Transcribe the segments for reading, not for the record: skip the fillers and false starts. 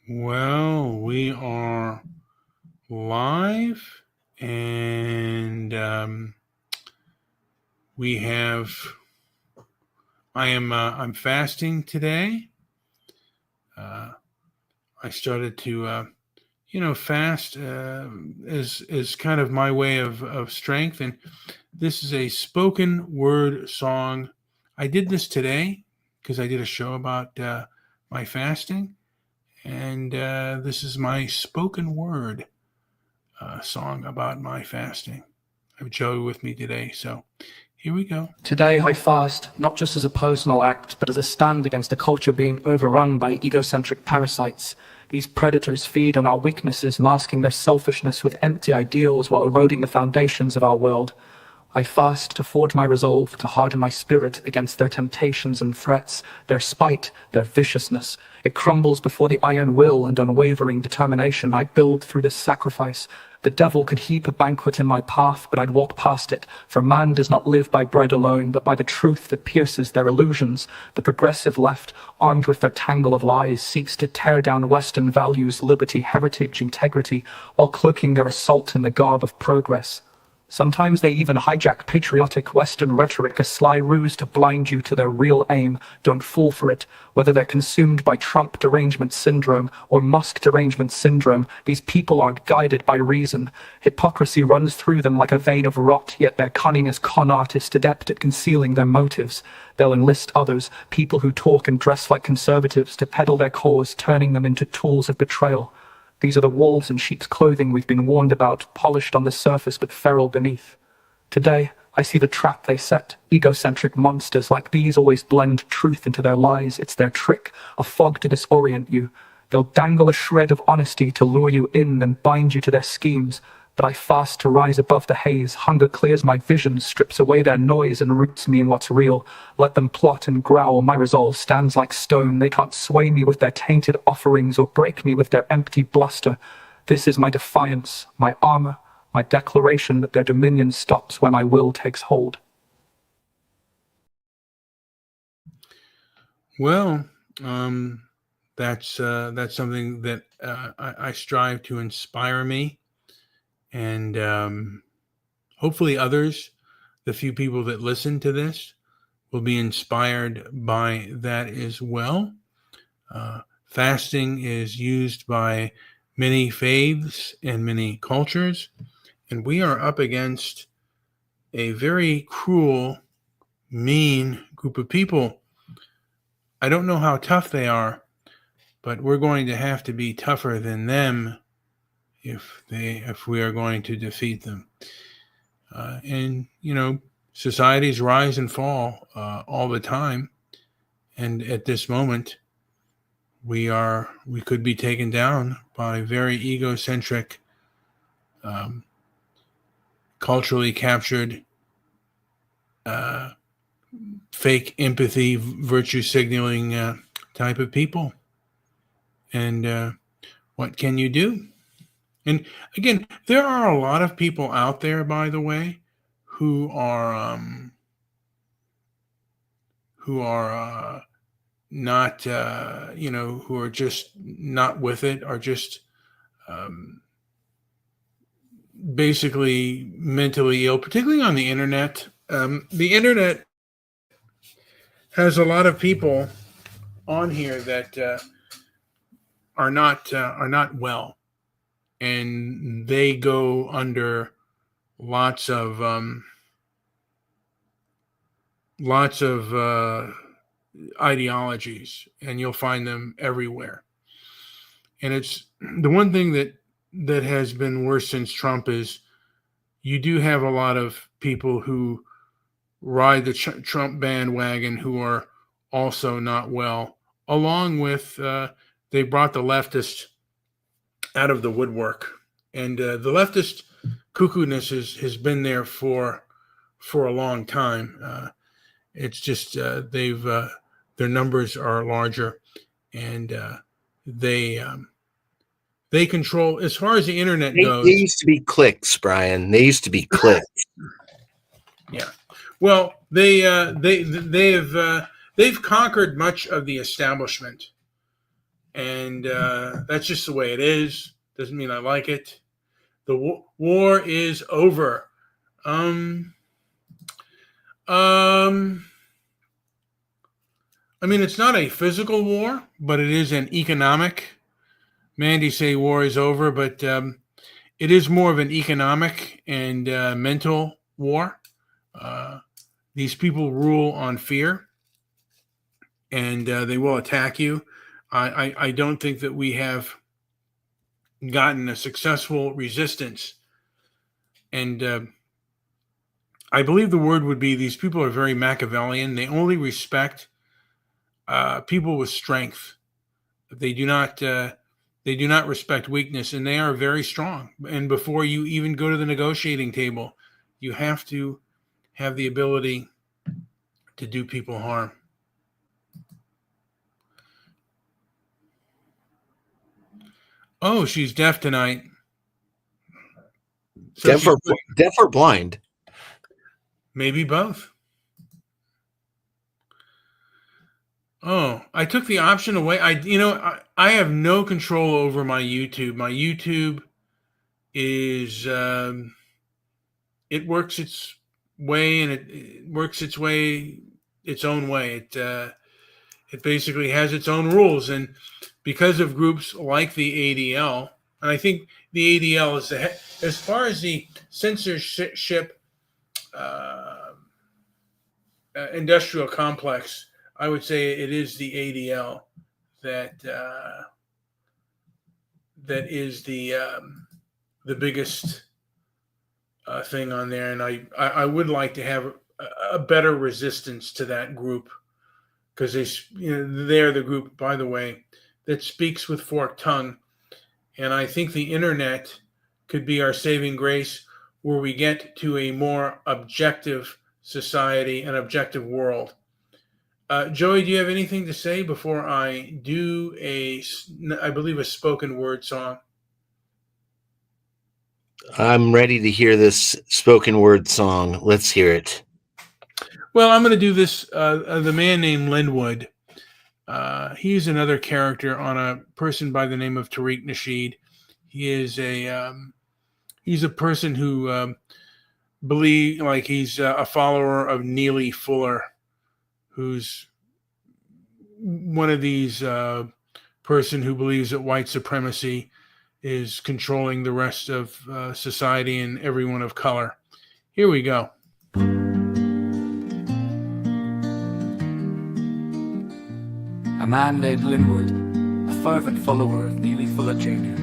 Well, we are live, and we have. I'm fasting today. Uh, I started to fast is kind of my way of strength, and this is a spoken word song. I did this today because I did a show about my fasting, and this is my spoken word song about my fasting. I have Joey with me today, so here we go. Today I fast, not just as a personal act, but as a stand against a culture being overrun by egocentric parasites. These predators feed on our weaknesses, masking their selfishness with empty ideals while eroding the foundations of our world. I fast to forge my resolve, to harden my spirit against their temptations and threats, their spite, their viciousness. It crumbles before the iron will and unwavering determination I build through this sacrifice. The devil could heap a banquet in my path, but I'd walk past it, for man does not live by bread alone, but by the truth that pierces their illusions. The progressive left, armed with their tangle of lies, seeks to tear down Western values, liberty, heritage, integrity, while cloaking their assault in the garb of progress. Sometimes they even hijack patriotic Western rhetoric, a sly ruse to blind you to their real aim. Don't fall for it. Whether they're consumed by Trump derangement syndrome or Musk derangement syndrome, these people aren't guided by reason. Hypocrisy runs through them like a vein of rot, yet their cunning as con artists adept at concealing their motives. They'll enlist others, people who talk and dress like conservatives, to peddle their cause, turning them into tools of betrayal. These are the wolves in sheep's clothing we've been warned about, polished on the surface but feral beneath. Today, I see the trap they set. Egocentric monsters like these always blend truth into their lies. It's their trick, a fog to disorient you. They'll dangle a shred of honesty to lure you in and bind you to their schemes. But I fast to rise above the haze. Hunger clears my vision, strips away their noise, and roots me in what's real. Let them plot and growl, my resolve stands like stone. They can't sway me with their tainted offerings or break me with their empty bluster. This is my defiance, my armor, my declaration that their dominion stops when my will takes hold. Well, that's something that I strive to inspire me, and hopefully others, the few people that listen to this, will be inspired by that as well. Fasting is used by many faiths and many cultures, and we are up against a very cruel, mean group of people. I don't know how tough they are, but we're going to have to be tougher than them if we are going to defeat them. And societies rise and fall all the time, and at this moment, we could be taken down by very egocentric, culturally captured, fake empathy, virtue signaling type of people. And what can you do? And again, there are a lot of people out there, by the way, who are not, who are just not with it, are just basically mentally ill, particularly on the internet. The internet has a lot of people on here that are not well, and they go under lots of ideologies, and you'll find them everywhere. And it's the one thing that has been worse since Trump is you do have a lot of people who ride the Trump bandwagon who are also not well, along with they brought the leftists out of the woodwork. And the leftist cuckoo-ness has been there for a long time. It's just their numbers are larger, and they control, as far as the internet goes. They used to be clicks, Brian. They used to be clicks. Yeah. Well, they've conquered much of the establishment, and that's just the way it is. Doesn't mean I like it. The war is over. I mean, it's not a physical war, but it is an economic. Mandy say war is over, but it is more of an economic and mental war. These people rule on fear, and they will attack you. I don't think that we have gotten a successful resistance. And I believe the word would be these people are very Machiavellian. They only respect people with strength. They do not respect weakness, and they are very strong. And before you even go to the negotiating table, you have to have the ability to do people harm. Oh, she's deaf tonight. So Deaf or blind? Maybe both. Oh, I took the option away. I have no control over my YouTube. My YouTube is it works its way, and it works its own way. It basically has its own rules, and because of groups like the ADL, and I think the ADL is as far as the censorship industrial complex, I would say it is the ADL that is the biggest thing on there, and I would like to have a better resistance to that group, because they're the group, by the way, that speaks with forked tongue, and I think the internet could be our saving grace, where we get to a more objective society, an objective world. Joey, do you have anything to say before I do I believe a spoken word song? I'm ready to hear this spoken word song. Let's hear it. Well, I'm going to do this. The man named Linwood. He's another character on a person by the name of Tariq Nasheed. He is he's a person who he's a follower of Neely Fuller, who's one of these person who believes that white supremacy is controlling the rest of society and everyone of color. Here we go. A man named Linwood, a fervent follower of Neely Fuller Jr.,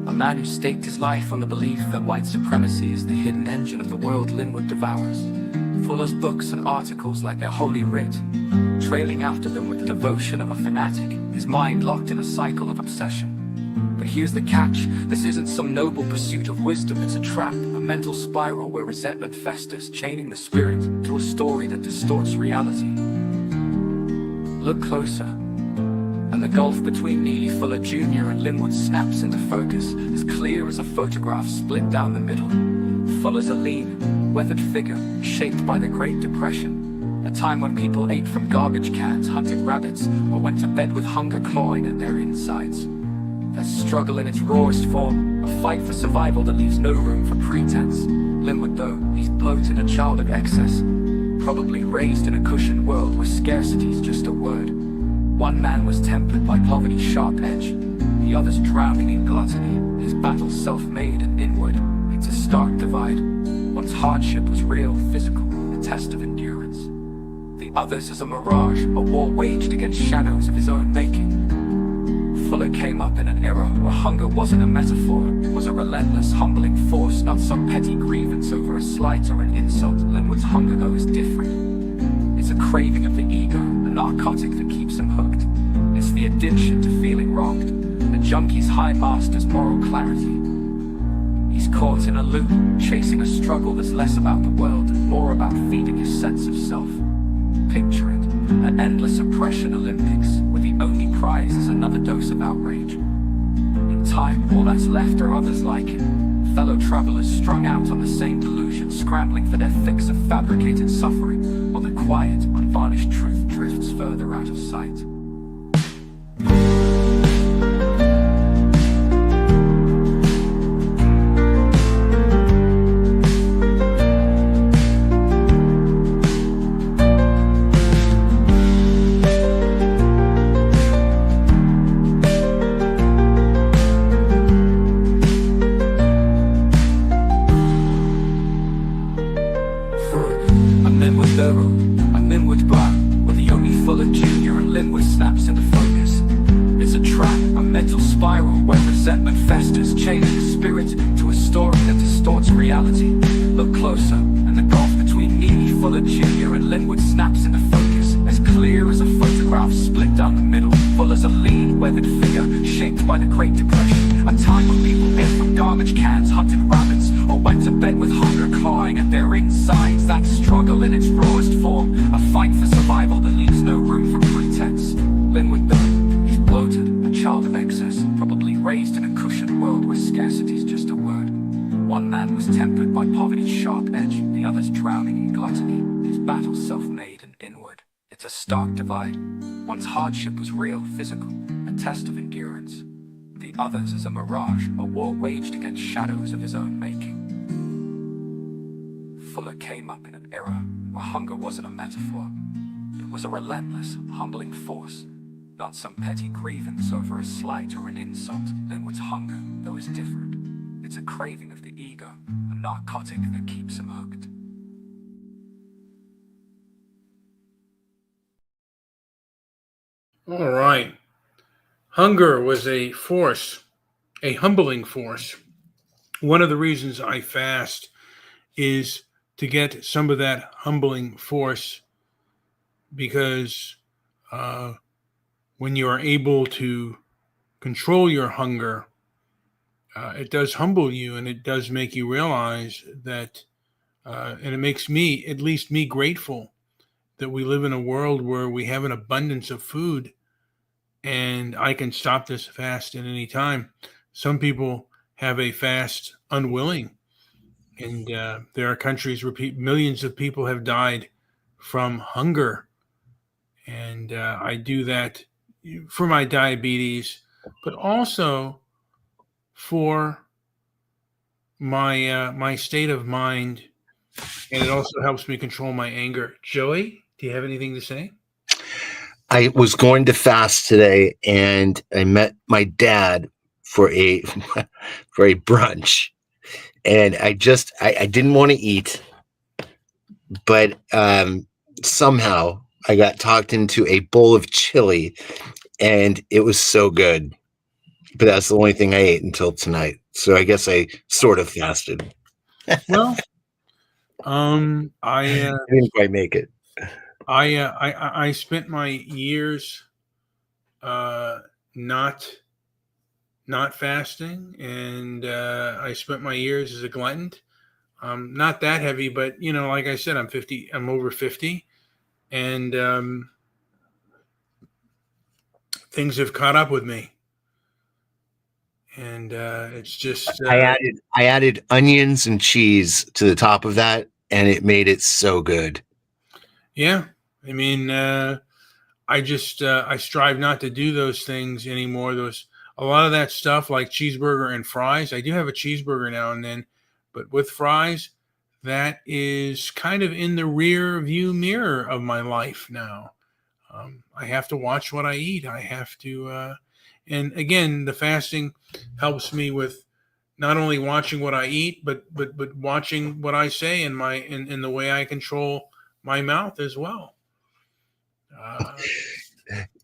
a man who staked his life on the belief that white supremacy is the hidden engine of the world Linwood devours. Fuller's books and articles like their holy writ, trailing after them with the devotion of a fanatic, his mind locked in a cycle of obsession. But here's the catch: this isn't some noble pursuit of wisdom, it's a trap, a mental spiral where resentment festers, chaining the spirit to a story that distorts reality. Look closer, and the gulf between Neely Fuller Jr. and Linwood snaps into focus, as clear as a photograph split down the middle. Fuller's a lean, weathered figure, shaped by the Great Depression, a time when people ate from garbage cans, hunted rabbits, or went to bed with hunger clawing at their insides. A struggle in its rawest form, a fight for survival that leaves no room for pretense. Linwood, though, he's bloated, a child of excess, probably raised in a cushioned world where scarcity's just a word. One man was tempered by poverty's sharp edge, the other's drowning in gluttony, his battle self-made and inward. It's a stark divide. One's hardship was real, physical, a test of endurance. The other's is a mirage, a war waged against shadows of his own making. Fuller came up in an era where hunger wasn't a metaphor, it was a relentless, humbling force, not some petty grievance over a slight or an insult. Linwood's hunger, though, is different. It's a craving of the ego, a narcotic that keeps him hooked. It's the addiction to feeling wronged, the junkie's high master's moral clarity. He's caught in a loop, chasing a struggle that's less about the world and more about feeding his sense of self. Picture it, an endless oppression Olympics, where the only prize is another dose of outrage. In time, all that's left are others like him, fellow travelers strung out on the same delusion, scrambling for their fix of fabricated suffering, while the quiet, unvarnished truth drifts further out of sight. monsters chained his spirit to a story that distorts reality. Look closer, and the gulf between Neely, Fuller Jr. and Linwood snaps into focus, as clear as a photograph split down the middle. Fuller's a lean, weathered figure, shaped by the Great Depression, a time when people ate from garbage cans, hunted rabbits, or went to bed with hunger clawing at their insides. That struggle in its rawest form, a fight for survival that leaves no room for pretense. Linwood though, he's bloated, a child of excess, probably raised in a cushioned world where scarcity's just a word. One man was tempered by poverty's sharp edge, the other's drowning in gluttony, his battle self-made and inward. It's a stark divide. One's hardship was real, physical, a test of endurance. The other's is a mirage, a war waged against shadows of his own making. Fuller came up in an era where hunger wasn't a metaphor. It was a relentless, humbling force, not some petty grievance over a slight or an insult. Linwood's hunger, though, is different. It's a craving of the ego, a narcotic that keeps him hooked. All right. Hunger was a force, a humbling force. One of the reasons I fast is to get some of that humbling force, because when you are able to control your hunger, it does humble you, and it does make you realize that, and it makes me, at least me, grateful that we live in a world where we have an abundance of food and I can stop this fast at any time. Some people have a fast unwilling, and there are countries where millions of people have died from hunger. And I do that for my diabetes, but also for my state of mind, and it also helps me control my anger. Joey, do you have anything to say? I was going to fast today, and I met my dad for a for a brunch, and I didn't want to eat, but somehow I got talked into a bowl of chili, and it was so good. But that's the only thing I ate until tonight. So I guess I sort of fasted. Well, I didn't quite make it. I spent my years not fasting, and I spent my years as a glutton. Not that heavy, but like I said, I'm 50. I'm over 50, and things have caught up with me, and it's just I added onions and cheese to the top of that, and it made it so good. yeah. I mean, I just I strive not to do those things anymore. A lot of that stuff like cheeseburger and fries. I do have a cheeseburger now and then, but with fries, that is kind of in the rear view mirror of my life now. I have to watch what I eat. I have to, and again, the fasting helps me with not only watching what I eat, but watching what I say in the way I control my mouth as well.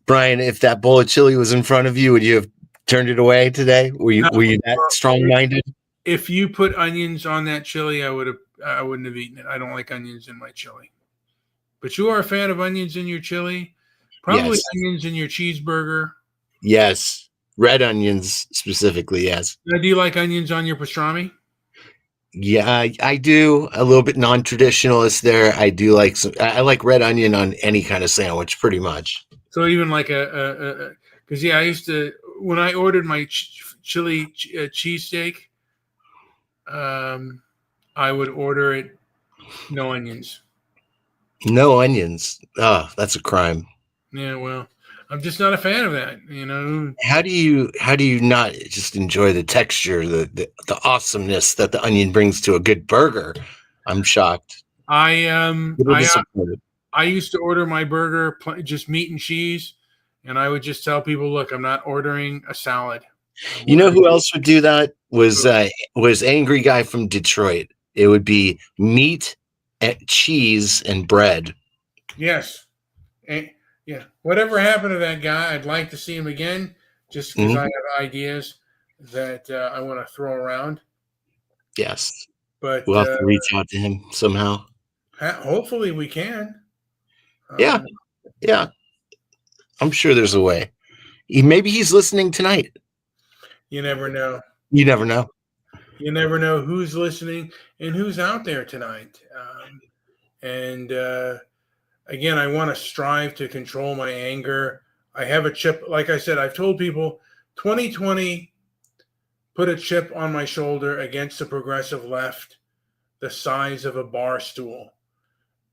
Brian, if that bowl of chili was in front of you, would you have turned it away today? Were you that strong-minded? If you put onions on that chili, I wouldn't have eaten it. I don't like onions in my chili. But you are a fan of onions in your chili? Probably yes. Onions in your cheeseburger? Yes. Red onions specifically, yes. Now, do you like onions on your pastrami? Yeah, I do. A little bit non-traditionalist there. I do like I like red onion on any kind of sandwich, pretty much. So even like because I used to, when I ordered my chili cheesesteak, I would order it no onions. No onions. Oh, that's a crime. Yeah, well, I'm just not a fan of that. How do you not just enjoy the texture, the awesomeness that the onion brings to a good burger? I'm shocked. I used to order my burger just meat and cheese, and I would just tell people, look, I'm not ordering a salad. You know who else would do that? Was Angry Guy from Detroit. It would be meat, cheese, and bread. Yes. Yeah. Whatever happened to that guy? I'd like to see him again, just because I have ideas. that I want to throw around. Yes. But We'll have to reach out to him somehow. hopefully we can. Yeah. Yeah. I'm sure there's a way. Maybe he's listening tonight. You never know. You never know. You never know who's listening and who's out there tonight. And again, I want to strive to control my anger. I have a chip. Like I said, I've told people 2020 put a chip on my shoulder against the progressive left, the size of a bar stool.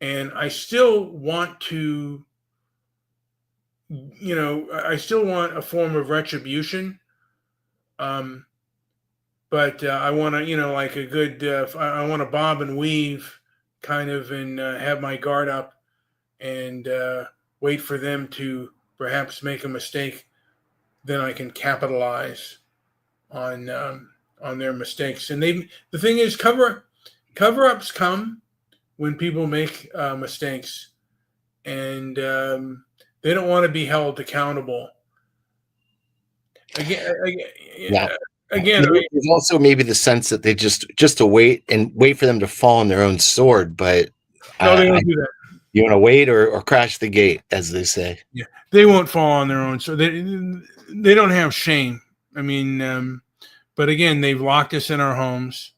And I still want to, I still want a form of retribution. But I want to, like a good, I want to bob and weave kind of and have my guard up and wait for them to perhaps make a mistake. Then I can capitalize on their mistakes. And the thing is, cover-ups come when people make mistakes, and they don't want to be held accountable. Again, there's also maybe the sense that they just to wait for them to fall on their own sword. But no, they don't do that. You want to wait or crash the gate, as they say. Yeah, they won't fall on their own sword. They don't have shame. I mean, but again, they've locked us in our homes,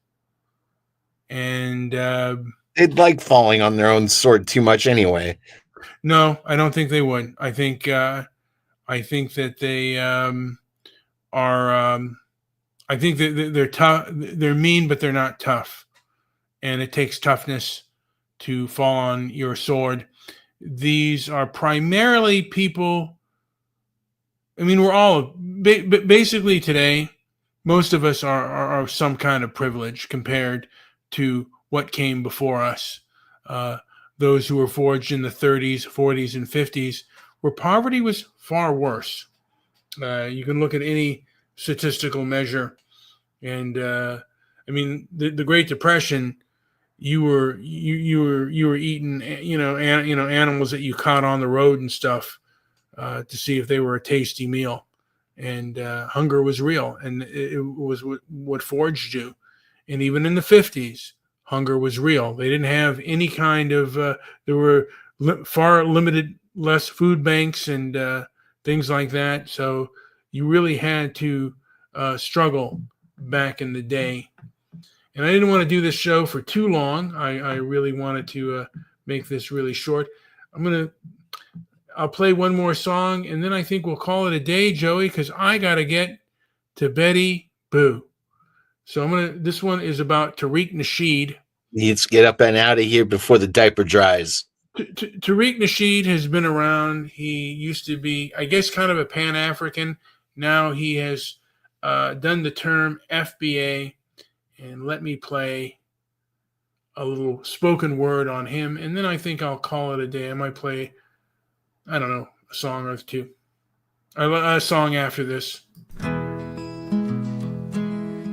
and they'd like falling on their own sword too much anyway. No, I don't think they would. I think that they are. I think that they're tough. They're mean, but they're not tough. And it takes toughness to fall on your sword. These are primarily people. I mean, we're all basically today. Most of us are some kind of privilege compared to what came before us. Those who were forged in the 30s, 40s, and 50s, where poverty was far worse. You can look at any statistical measure, and I mean the Great Depression. You were eating animals that you caught on the road and stuff to see if they were a tasty meal, and hunger was real, and it was what forged you. And even in the 50s, hunger was real. They didn't have any kind of there were less food banks and things like that. So you really had to struggle back in the day. And I didn't want to do this show for too long. I really wanted to make this really short. I'll play one more song, and then I think we'll call it a day, Joey, because I got to get to Betty Boo. So this one is about Tariq Nasheed. Let's get up and out of here before the diaper dries. Tariq Nasheed has been around. He used to be, I guess, kind of a Pan-African. Now he has done the term FBA. And let me play a little spoken word on him. And then I think I'll call it a day. I might play, I don't know, a song or two. A song after this.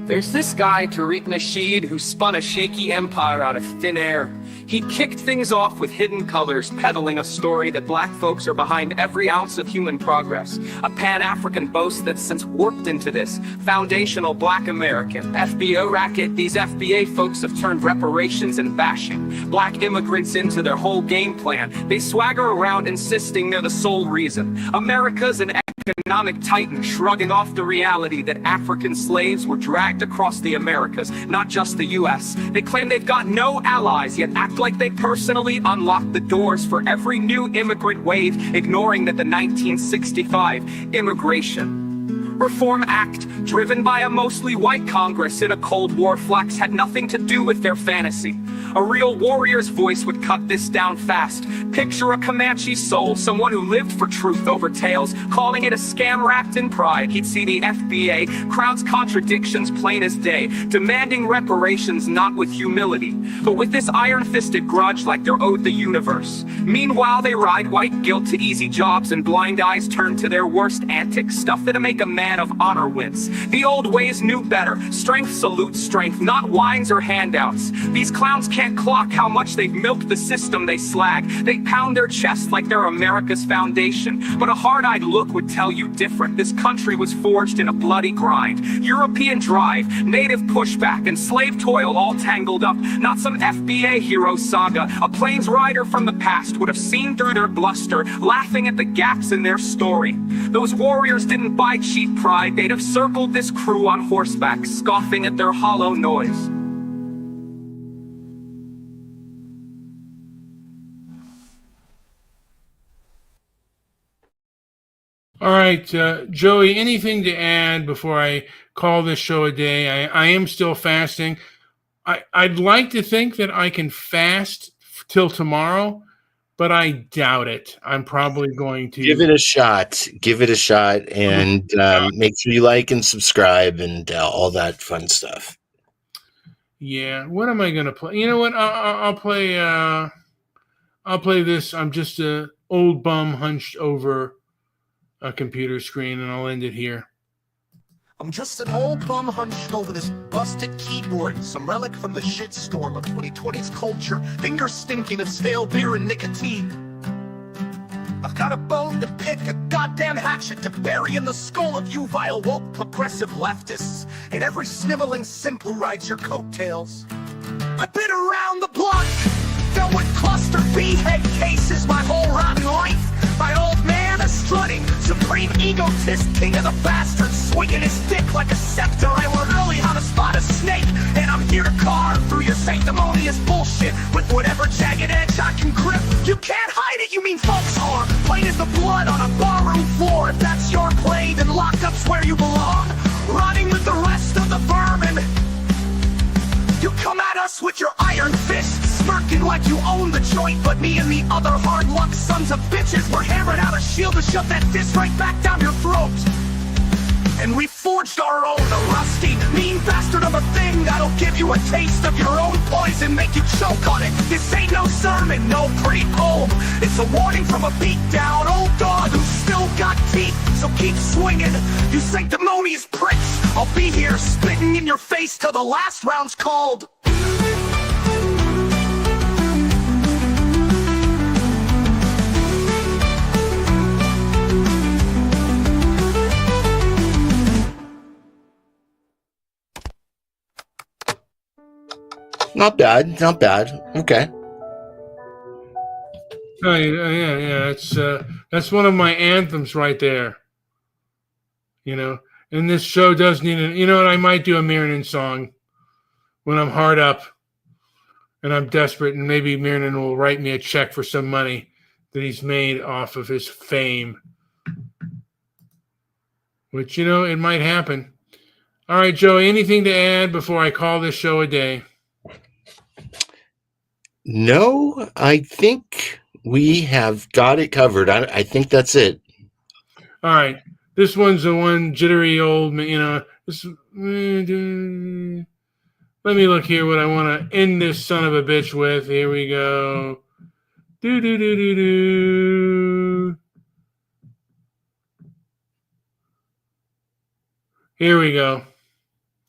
There's this guy, Tariq Nasheed, who spun a shaky empire out of thin air. He kicked things off with hidden colors, peddling a story that black folks are behind every ounce of human progress. A Pan-African boast that's since warped into this foundational black American FBO racket. These FBA folks have turned reparations and bashing black immigrants into their whole game plan. They swagger around insisting they're the sole reason America's an economic titan, shrugging off the reality that African slaves were dragged across the Americas, not just the US. They claim they've got no allies, yet act like they personally unlocked the doors for every new immigrant wave, ignoring that the 1965 Immigration Reform Act, driven by a mostly white Congress in a Cold War flex, had nothing to do with their fantasy. A real warrior's voice would cut this down fast. Picture a Comanche soul, someone who lived for truth over tales, calling it a scam wrapped in pride. He'd see the FBA crowd's contradictions plain as day, demanding reparations not with humility, but with this iron-fisted grudge like they're owed the universe. Meanwhile, they ride white guilt to easy jobs and blind eyes turn to their worst antics, stuff that'll make a man of honor wince. The old ways knew better. Strength salutes strength, not wines or handouts. These clowns can't can't clock how much they've milked the system they slag. They pound their chests like they're America's foundation, but a hard-eyed look would tell you different. This country was forged in a bloody grind. European drive, native pushback, and slave toil all tangled up. Not some FBA hero saga. A plains rider from the past would have seen through their bluster, laughing at the gaps in their story. Those warriors didn't buy cheap pride. They'd have circled this crew on horseback, scoffing at their hollow noise. All right, Joey, anything to add before I call this show a day? I am still fasting. I'd like to think that I can fast till tomorrow, but I doubt it. I'm probably going to give it a shot. Give it a shot, and make sure you like and subscribe and all that fun stuff. Yeah. What am I going to play? You know what? I'll play. I'll play this. I'm just a old bum hunched over a computer screen, and I'll end it here. I'm just an old bum hunched over this busted keyboard, some relic from the shitstorm of 2020's culture, fingers stinking of stale beer and nicotine. I've got a bone to pick, a goddamn hatchet to bury in the skull of you vile woke progressive leftists, and every sniveling simp who rides your coattails. I've been around the block, filled with cluster B head cases my whole rotten life. My old man is strutting, supreme egotist, king of the bastards, swinging his dick like a scepter. I learned early how to spot a snake, and I'm here to carve through your sanctimonious bullshit with whatever jagged edge I can grip. You can't hide it, you mean folks harm, plain as the blood on a barroom floor. If that's your play, then locked up's where you belong, rotting with the rest of the vermin. You come at us with your iron fists, smirking like you own the joint, but me and the other hard luck sons of bitches, we're hammering out a shield to shove that diss right back down your throat. And we forged our own, a rusty, mean bastard of a thing that'll give you a taste of your own poison, make you choke on it. This ain't no sermon, no pretty poem. It's a warning from a beat-down old dog who's still got teeth, so keep swinging, you sanctimonious pricks. I'll be here spitting in your face till the last round's called. Not bad, not bad. Okay. Oh, yeah. That's one of my anthems right there. You know, and this show does need you know what? I might do a Mirnan song when I'm hard up and I'm desperate, and maybe Mirnan will write me a check for some money that he's made off of his fame. Which, you know, it might happen. All right, Joey, anything to add before I call this show a day? No, I think we have got it covered. I think that's it. All right. This one's the one jittery old, you know. Let me look here what I want to end this son of a bitch with. Here we go. Here we go.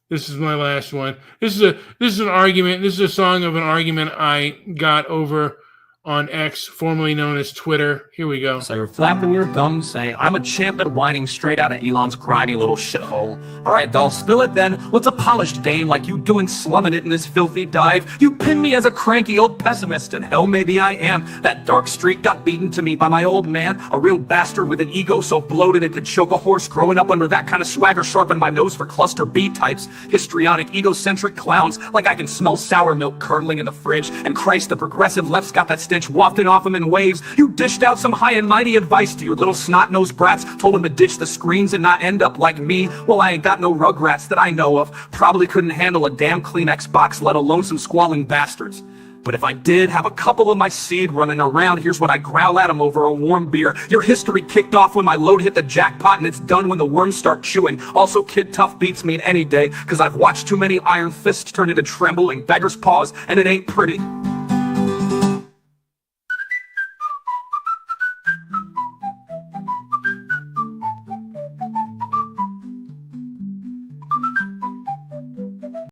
This is my last one. This is an argument. This is a song of an argument I got over on X, formerly known as Twitter. Here we go. So you're flapping your gums, saying, I'm a champ at whining straight out of Elon's grimy little shithole. Alright, doll, spill it then. What's a polished dame like you doing slumming it in this filthy dive? You pin me as a cranky old pessimist, and hell maybe I am. That dark streak got beaten to me by my old man, a real bastard with an ego so bloated it could choke a horse. Growing up under that kind of swagger sharpened my nose for cluster B types, histrionic, egocentric clowns, like I can smell sour milk curdling in the fridge. And Christ, the progressive left's got that stench wafting off them in waves. You dished out some high and mighty advice to your little snot-nosed brats, told them to ditch the screens and not end up like me. Well, I ain't got no rugrats that I know of. Probably couldn't handle a damn Kleenex box, let alone some squalling bastards. But if I did have a couple of my seed running around, here's what I growl at them over a warm beer. Your history kicked off when my load hit the jackpot, and it's done when the worms start chewing. Also, Kid Tough beats me any day, cause I've watched too many iron fists turn into trembling beggar's paws, and it ain't pretty.